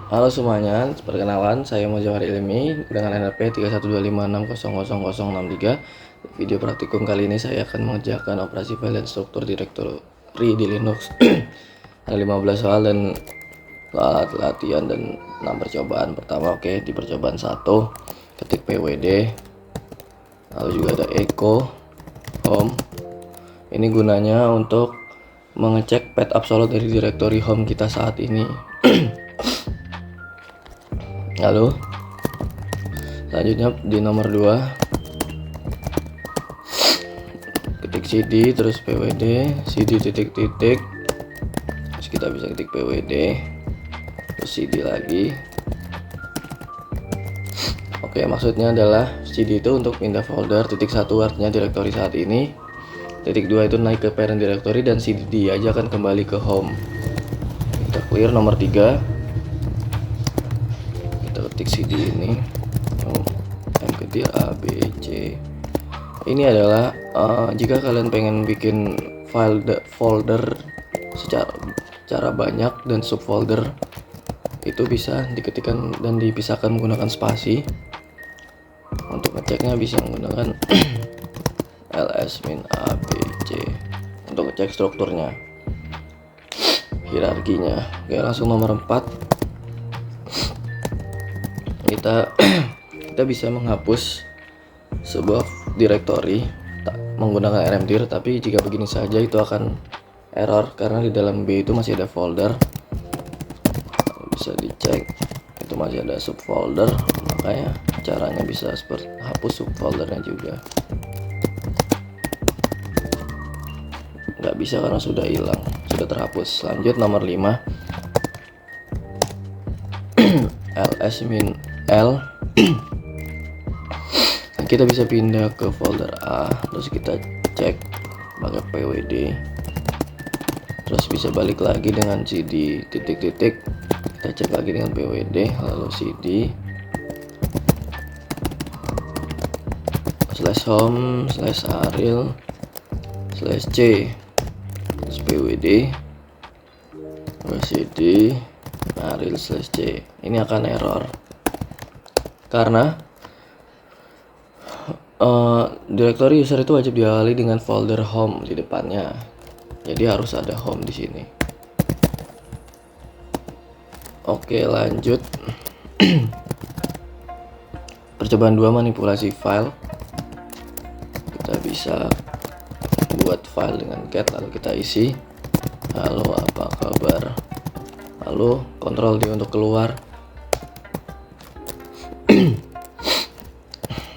Halo semuanya, perkenalan saya Mojawar Ilmi dengan NRP 3125600063. Video praktikum kali ini saya akan mengerjakan operasi file dan struktur directory di Linux. Ada 15 soal dan soal latihan dan 6 percobaan. Pertama, di percobaan 1 ketik pwd, lalu juga ada echo home. Ini gunanya untuk mengecek path absolute dari directory home kita saat ini. Lalu selanjutnya di nomor 2 ketik cd terus pwd cd titik-titik, terus kita bisa ketik pwd terus cd lagi. Maksudnya adalah cd itu untuk pindah folder, titik 1 artinya directory saat ini, titik 2 itu naik ke parent directory, dan cd aja akan kembali ke home. Kita clear nomor 3, kita ketik cd ini mkdir a b c. Ini adalah jika kalian pengen bikin folder secara banyak dan subfolder, itu bisa diketikkan dan dipisahkan menggunakan spasi. Untuk ngeceknya bisa menggunakan ls-abc untuk ngecek strukturnya, hierarkinya. Langsung nomor 4, kita bisa menghapus sebuah directory menggunakan rmdir, tapi jika begini saja itu akan error karena di dalam B itu masih ada folder. Bisa dicek itu masih ada subfolder, makanya caranya bisa seperti hapus subfoldernya juga. Nggak bisa karena sudah hilang, sudah terhapus. Lanjut nomor 5 ls-l. Kita bisa pindah ke folder A, terus kita cek pakai pwd, terus bisa balik lagi dengan cd titik-titik, kita cek lagi dengan pwd, lalu cd /home /aril /c terus pwd terus cd aril /c. Ini akan error karena directory user itu wajib diawali dengan folder home di depannya, jadi harus ada home di sini. Lanjut. Percobaan 2 manipulasi file. Kita bisa buat file dengan cat, lalu kita isi halo apa kabar, lalu kontrol D untuk keluar.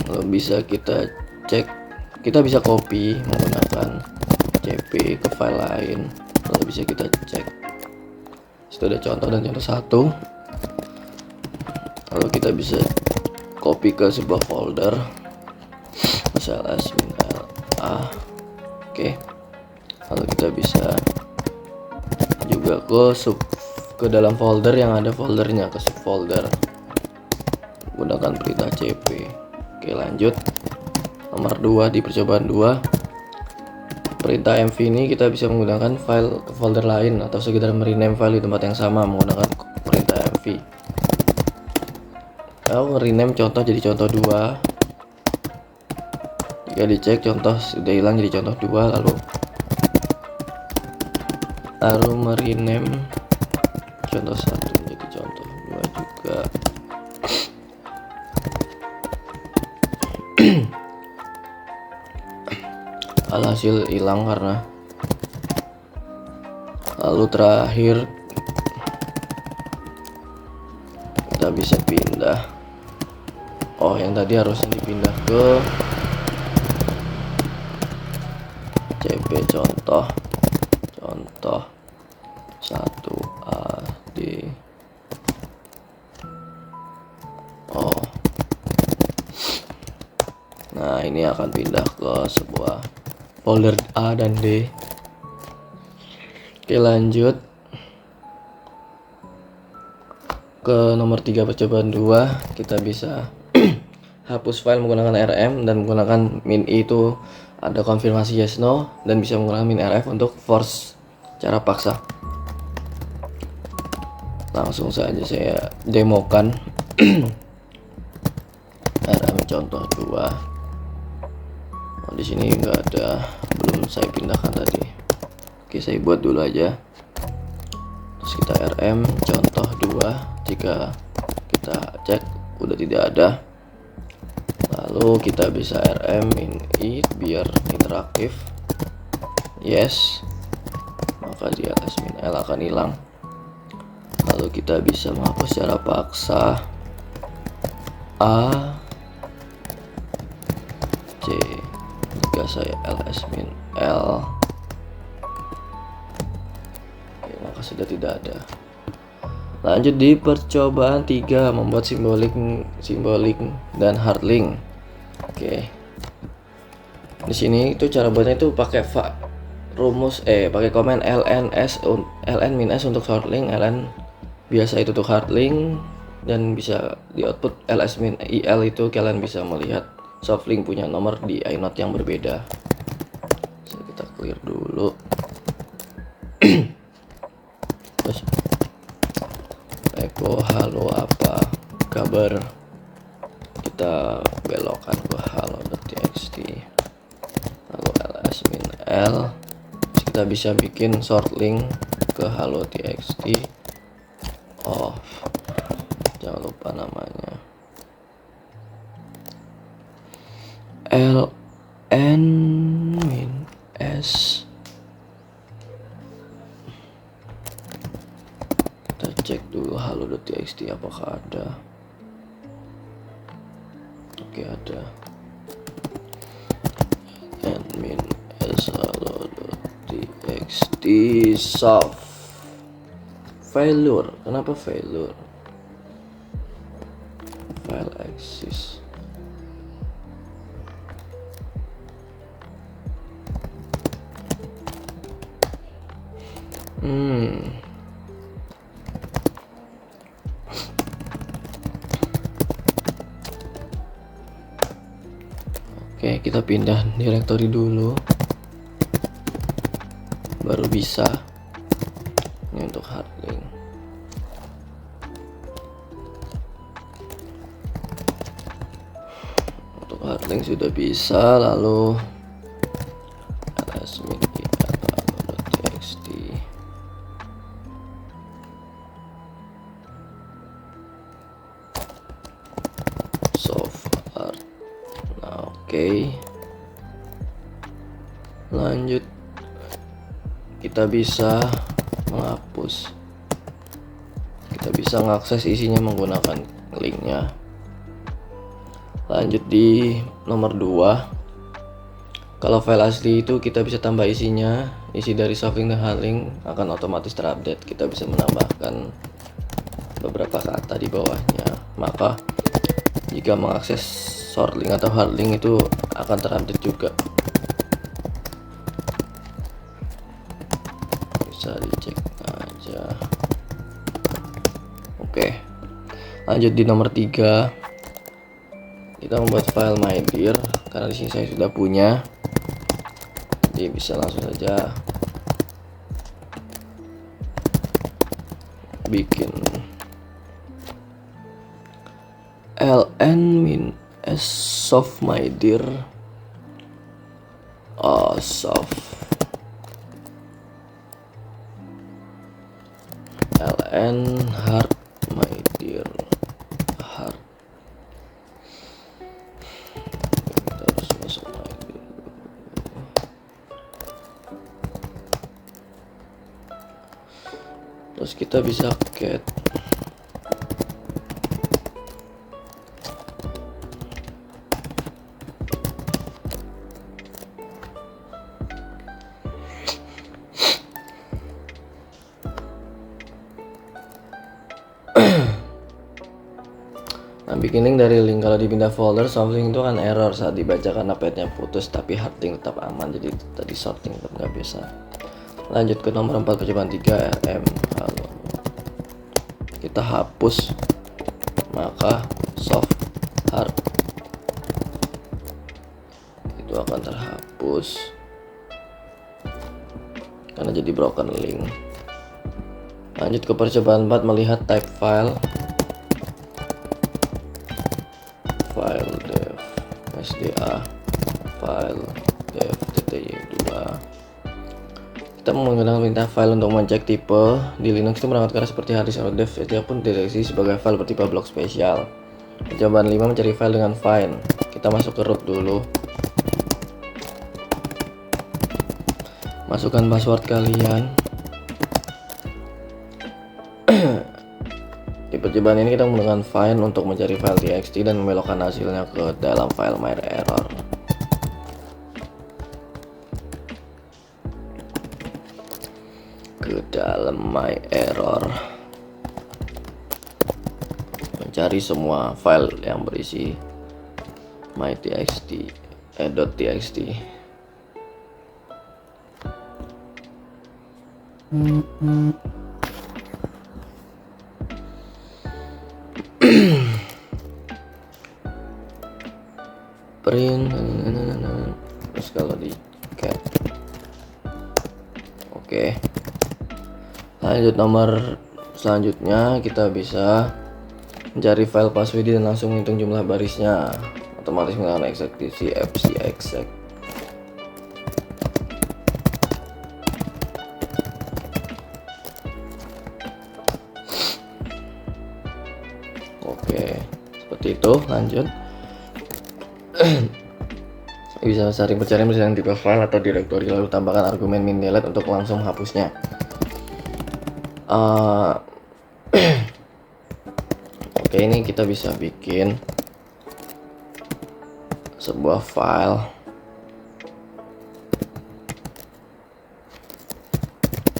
Lalu bisa kita cek, kita bisa copy menggunakan cp ke file lain, lalu bisa kita cek. Itu ada contoh dan contoh 1. Lalu kita bisa copy ke sebuah folder, misalnya ls-a. Lalu kita bisa juga ke dalam folder yang ada foldernya, ke subfolder menggunakan perintah cp. Lanjut nomor 2 di percobaan 2, perintah mv ini kita bisa menggunakan file ke folder lain atau sekedar merename file di tempat yang sama menggunakan perintah mv. Rename contoh jadi contoh 2. Jika dicek contoh sudah hilang jadi contoh 2, lalu merename contoh 1 menjadi contoh 2 juga. Alhasil hilang karena. Lalu terakhir kita bisa pindah. Yang tadi harusnya dipindah ke cp contoh 1ad. Nah, ini akan pindah ke sebuah folder A dan D. Lanjut ke nomor 3 percobaan 2, kita bisa hapus file menggunakan rm dan menggunakan min i itu ada konfirmasi yes no, dan bisa menggunakan min rf untuk force cara paksa. langsung saja saya demokan. RM contoh 2. Di sini nggak ada, belum saya pindahkan tadi. Oke, saya buat dulu aja. Terus kita RM contoh 2. Jika kita cek udah tidak ada, lalu kita bisa RM init biar interaktif. Yes, maka di ls-l akan hilang. Lalu kita bisa menghapus secara paksa A C. Jika saya ls-l, oke, maka sudah tidak ada. Lanjut di percobaan 3, membuat simbolik dan hard link. Oke, di sini itu cara buatnya itu pakai pakai komen ln-s untuk short link, ln biasa itu untuk hard link, dan bisa di output ls-il itu kalian bisa melihat soft link punya nomor di inode yang berbeda. So, kita clear dulu. Terus echo halo apa kabar, kita belokkan ke halo.txt, lalu ls-l. Kita bisa bikin short link ke halo.txt off, jangan lupa namanya ln-s. Kita cek dulu halo.txt apakah ada. Oke, ada. Admin s halo.txt soft failure. Kenapa failure? File exist. Oke, kita pindah directory dulu, baru bisa. Ini untuk hard link. Untuk hard link sudah bisa, lalu ls-txt soft hard. Nah, oke. Lanjut, kita bisa menghapus. Kita bisa mengakses isinya menggunakan linknya. Lanjut di nomor 2. Kalau file asli itu kita bisa tambah isinya. Isi dari softlink dan hardlink akan otomatis terupdate. Kita bisa menambahkan beberapa kata di bawahnya. Maka jika mengakses shortlink atau hardlink itu akan terupdate juga. Bisa dicek aja. Oke, lanjut di nomor 3. Kita membuat file mydir, karena di sini saya sudah punya, jadi bisa langsung saja bikin ln-s soft mydir soft ln hard mydir hard. Kita harus masuk mydir. Terus kita bisa cat bikin link dari link. Kalau dipindah folder, soft link itu kan error saat dibaca karena pathnya putus, tapi hard link tetap aman, jadi tadi short link tetap nggak bisa. Lanjut ke nomor 4, percobaan 3, rm halo. Kita hapus, maka soft hard itu akan terhapus karena jadi broken link. Lanjut ke percobaan 4, melihat type file. File dev sda file dev tty2. Kita menggunakan perintah file untuk mengecek tipe. Di Linux itu berangkat keras seperti hard disk atau dev, setiap pun deteksi sebagai file bertipe blok spesial. Percobaan 5, mencari file dengan find. Kita masuk ke root dulu. Masukkan password kalian. Di percobaan ini kita menggunakan find untuk mencari file txt dan membelokkan hasilnya ke dalam file myError. Ke dalam myError. Mencari semua file yang berisi .txt. Print. Terus kalau di cat. Oke. Lanjut nomor selanjutnya kita bisa mencari file passwd dan langsung menghitung jumlah barisnya. Otomatis menggunakan eksekusi fcexec. Oke, seperti itu. Lanjut. Bisa saring pencarian berdasarkan tipe file atau direktori, lalu tambahkan argumen min delete untuk langsung menghapusnya. Oke, ini kita bisa bikin sebuah file,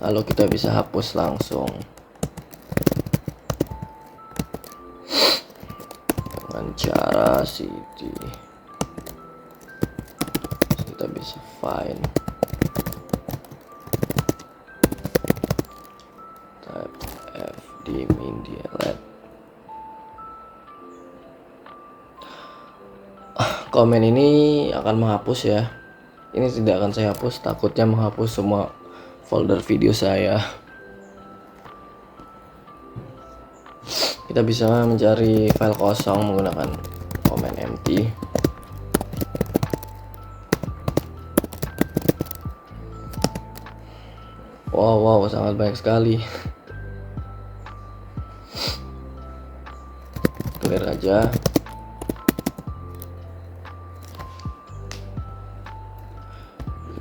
lalu kita bisa hapus langsung dengan cara cd. Kita bisa find type fd min delete. Komen ini akan menghapus ya. Ini tidak akan saya hapus, takutnya menghapus semua folder video saya. Kita bisa mencari file kosong menggunakan komen empty. Wow, sangat banyak sekali. Clear aja.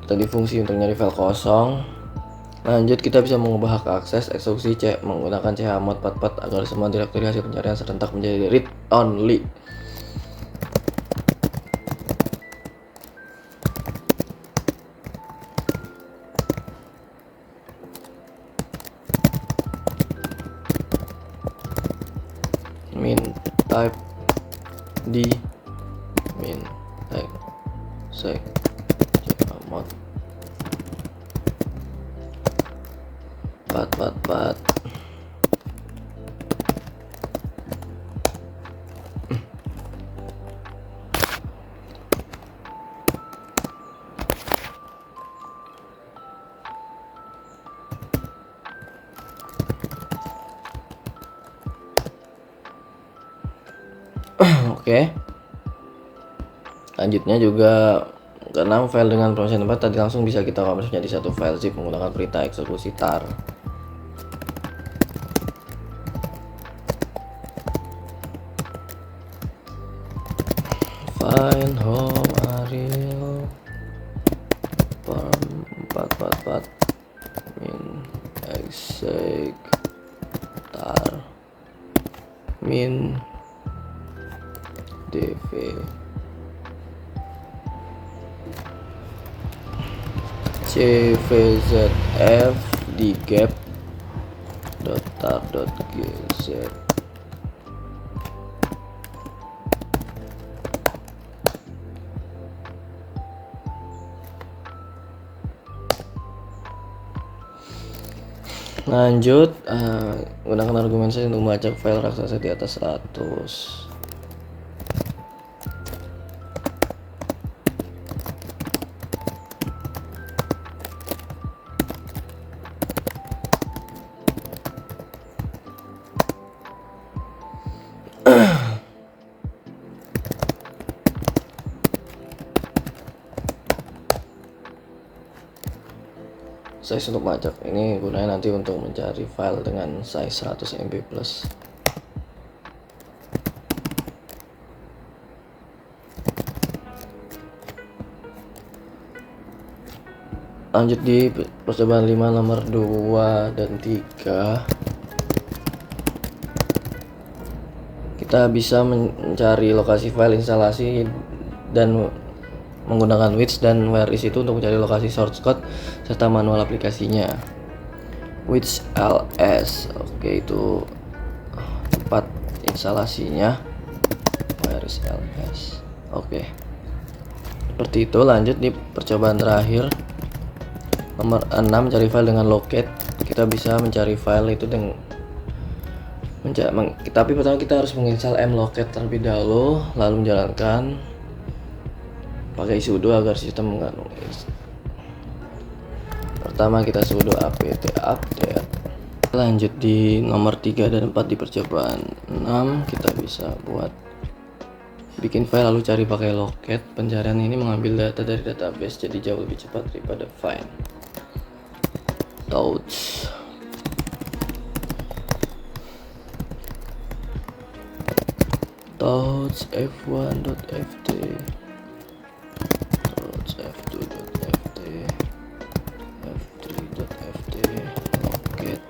Tadi fungsi untuk nyari file kosong. Lanjut, kita bisa mengubah hak akses eksekusi C menggunakan chmod 44 agar semua direktori hasil pencarian serentak menjadi read only. Min type d min type sec chmod 444. Oke. Lanjutnya juga karena file dengan proses tempat tadi langsung bisa kita konversi jadi satu file zip menggunakan perintah eksekusi tar. Find home Ariel perm 444 min exec tar min dv cvzf di gap .tar.gz. Lanjut, gunakan argumen saya untuk membaca file raksasa di atas 100. size untuk macet ini gunanya nanti untuk mencari file dengan size 100 MB plus. Lanjut di percobaan 5 nomor 2 dan 3, kita bisa mencari lokasi file instalasi dan menggunakan which dan where is itu untuk mencari lokasi source code serta manual aplikasinya. Which ls, oke, itu tempat instalasinya. Where is ls, oke. Seperti itu. Lanjut di percobaan terakhir nomor 6, mencari file dengan locate. Kita bisa mencari file itu dengan tapi pertama kita harus menginstal mlocate terlebih dahulu, lalu menjalankan pakai sudo agar sistem mengandung. Pertama kita sudo apt update. Lanjut di nomor 3 dan 4 di percobaan 6, kita bisa buat bikin file lalu cari pakai locate. Pencarian ini mengambil data dari database jadi jauh lebih cepat daripada find. Touch f1.ft, touch f2.ft, f3.ft, locate.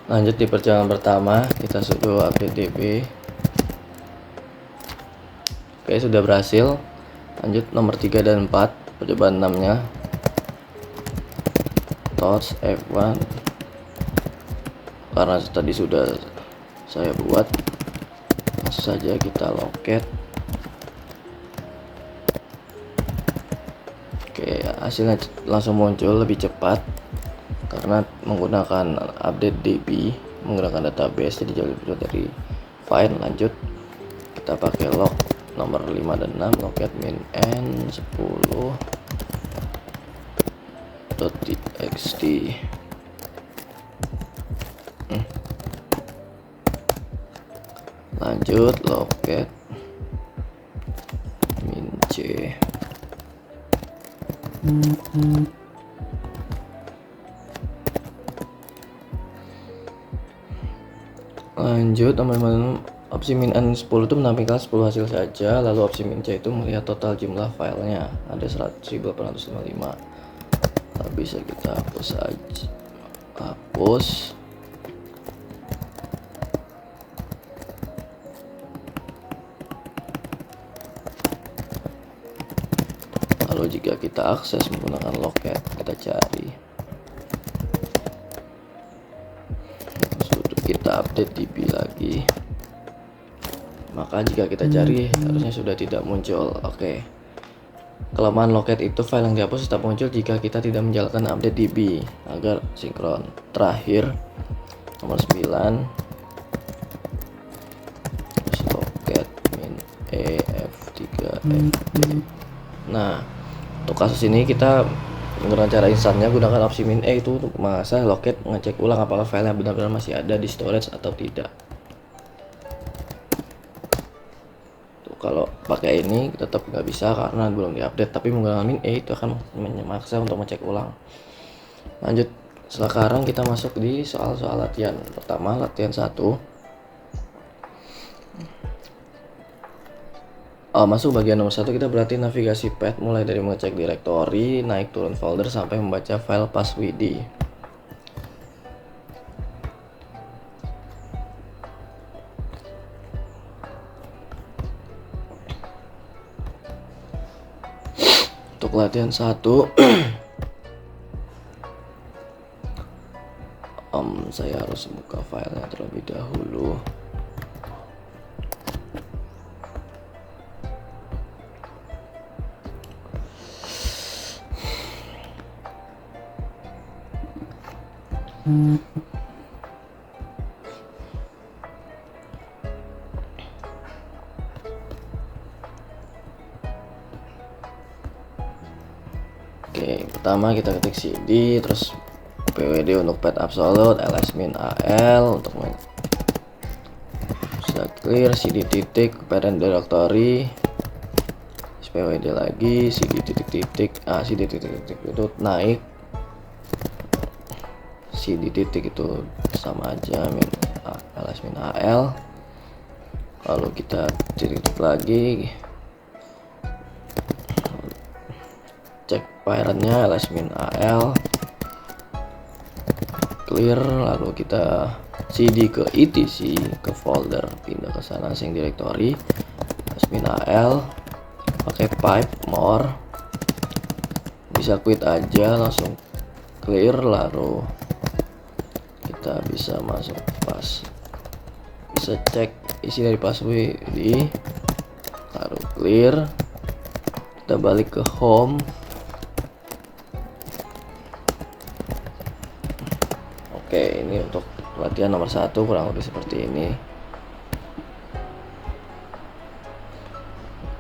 Lanjut di perjalanan pertama, kita sudo update db. Oke, sudah berhasil. Lanjut nomor 3 dan 4, percobaan 6 nya, touch f1. Karena tadi sudah saya buat, langsung saja kita locate. Oke, hasilnya langsung muncul lebih cepat karena menggunakan update db, menggunakan database jadi jauh lebih cepat dari find. Lanjut kita pakai log nomor 5 dan 6, locate min n 10.txt. Lanjut locate min c. Lanjut teman-teman, opsi min n 10 itu menampilkan 10 hasil saja, lalu opsi min c itu melihat total jumlah filenya ada 100.855. Nah, bisa kita hapus saja, hapus. Lalu jika kita akses menggunakan locate, kita cari, kita update db lagi, maka jika kita cari harusnya sudah tidak muncul. Oke. Kelemahan locate itu file yang dihapus tetap muncul jika kita tidak menjalankan update db agar sinkron. Terakhir nomor 9, locate min ef3ft. Nah, untuk kasus ini kita menggunakan cara instannya, gunakan opsi min e itu untuk mengakses locate, mengecek ulang apakah filenya benar-benar masih ada di storage atau tidak. Tuh, kalau pakai ini tetap nggak bisa karena belum diupdate, tapi menggunakan min e itu akan memaksa untuk mengecek ulang. Lanjut, sekarang kita masuk di soal-soal latihan. Pertama, latihan 1. Masuk bagian nomor 1, kita berarti navigasi path mulai dari mengecek direktori, naik turun folder sampai membaca file passwd. Untuk latihan 1, saya harus buka filenya terlebih dahulu. Oke, pertama kita ketik cd, terus pwd untuk path absolute, ls-min al untuk bisa clear, cd titik parent directory, pwd lagi, cd titik titik, cd titik titik itu naik, cd titik itu sama aja ls-min al, lalu kita titik lagi, cek parentnya ls-min al, clear, lalu kita cd ke etc ke folder, pindah ke sana sing directory, ls-min al, pakai pipe more, bisa quit aja, langsung clear, lalu kita bisa masuk pas, bisa cek isi dari password, lalu clear, kita balik ke home. Oke, ini untuk latihan nomor 1 kurang lebih seperti ini.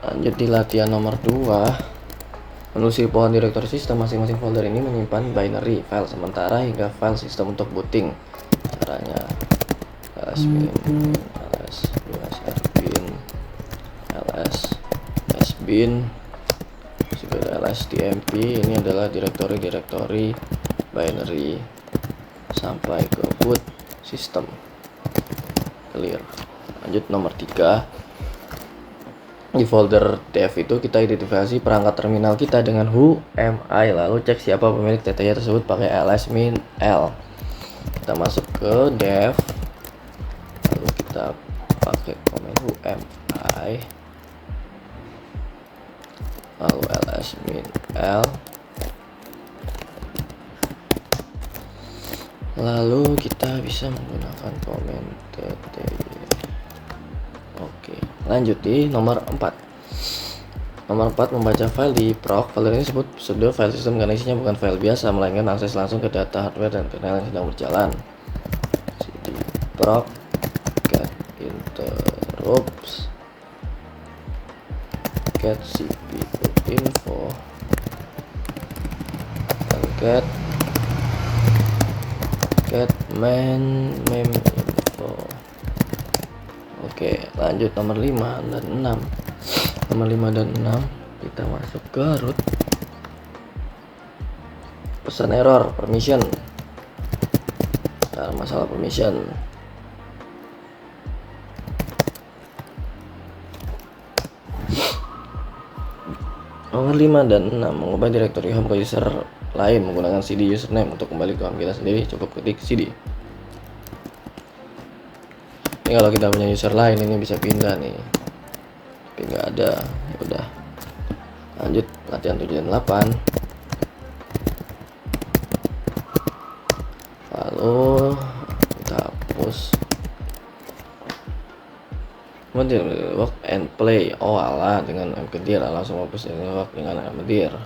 Lanjut di latihan nomor 2. Menelusuri pohon direktori sistem, masing-masing folder ini menyimpan binary file sementara hingga file sistem untuk booting. Caranya ls-bin, ls-bin, juga ls-tmp. Ini adalah direktori binary sampai ke boot system, clear. Lanjut nomor 3. Di folder dev itu kita identifikasi perangkat terminal kita dengan who am I, lalu cek siapa pemilik TTY tersebut pakai ls-min l. Kita masuk ke dev, lalu kita pakai komen who am I, lalu ls-min l, lalu kita bisa menggunakan komen TTY. Oke, lanjut di nomor 4. Nomor 4, membaca file di proc. Folder ini disebut pseudo file system karena isinya bukan file biasa, melainkan akses langsung ke data hardware dan kernel yang sedang berjalan. Cd proc get interrupts get cpu info dan get main mem info. Oke, lanjut nomor 5 dan 6. Nomor 5 dan 6 kita masuk ke root. Pesan error permission. Nah, masalah permission. Nomor 5 dan 6, mengubah direktori home ke user lain menggunakan cd username. Untuk kembali ke home kita sendiri cukup ketik cd. Ini kalau kita punya user lain ini bisa pindah nih, tapi nggak ada, ya udah. Lanjut latihan 7 dan 8. Lalu kita hapus work and play. Oh alah, dengan mkdir langsung hapus ini work dengan mkdir.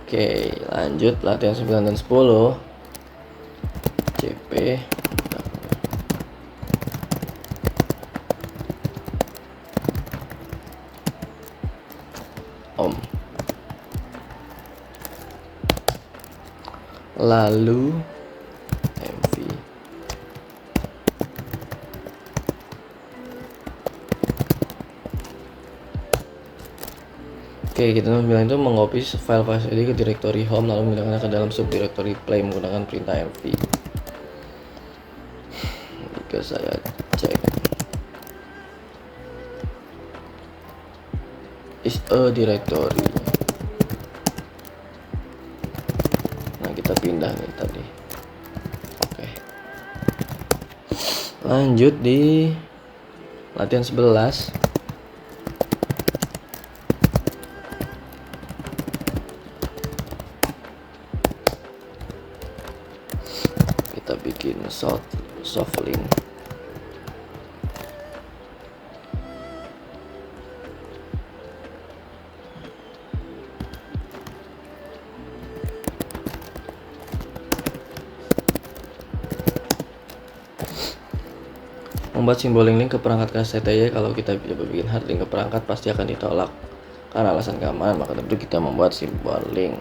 Oke, lanjut latihan 9 dan 10. CP om, lalu mv. Oke, kita bilang itu mengcopy file ini ke directory home lalu memindahkannya ke dalam subdirectory play menggunakan perintah mv. Jika saya cek is a directory, nah kita pindah nih tadi. Oke, lanjut di latihan 11. Kita bikin soft link. Membuat simbol link ke perangkat KCTY. Kalau kita coba bikin hard link ke perangkat pasti akan ditolak karena alasan keamanan, maka tentu kita membuat simbol link.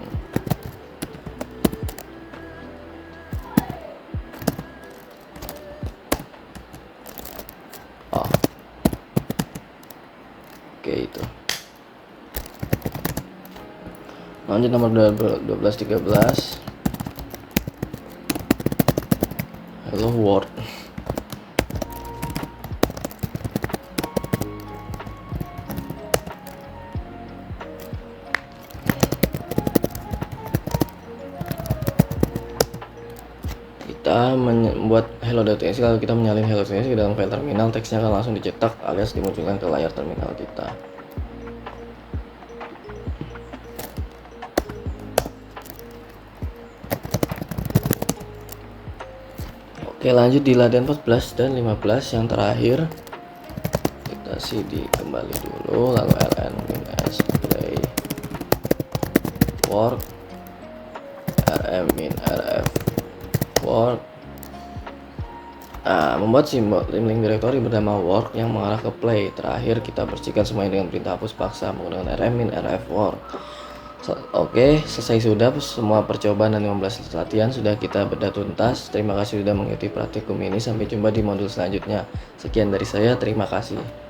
Oke, itu. Lanjut nomor 1213. Hello world. Kita membuat hello.txt. Kalau kita menyalin hello.txt ke dalam file terminal, teksnya akan langsung dicetak alias dimunculkan ke layar terminal kita. Oke, lanjut di latihan 14 dan 15 yang terakhir. Kita cd kembali dulu, lalu ln-s play work rm-rf work. Membuat simbol link directory bernama work yang mengarah ke play. Terakhir kita bersihkan semuanya dengan perintah hapus paksa menggunakan rm-rf work. Oke, selesai sudah semua percobaan dan 15 latihan sudah kita bedah tuntas. Terima kasih sudah mengikuti praktikum ini. Sampai jumpa di modul selanjutnya. Sekian dari saya, terima kasih.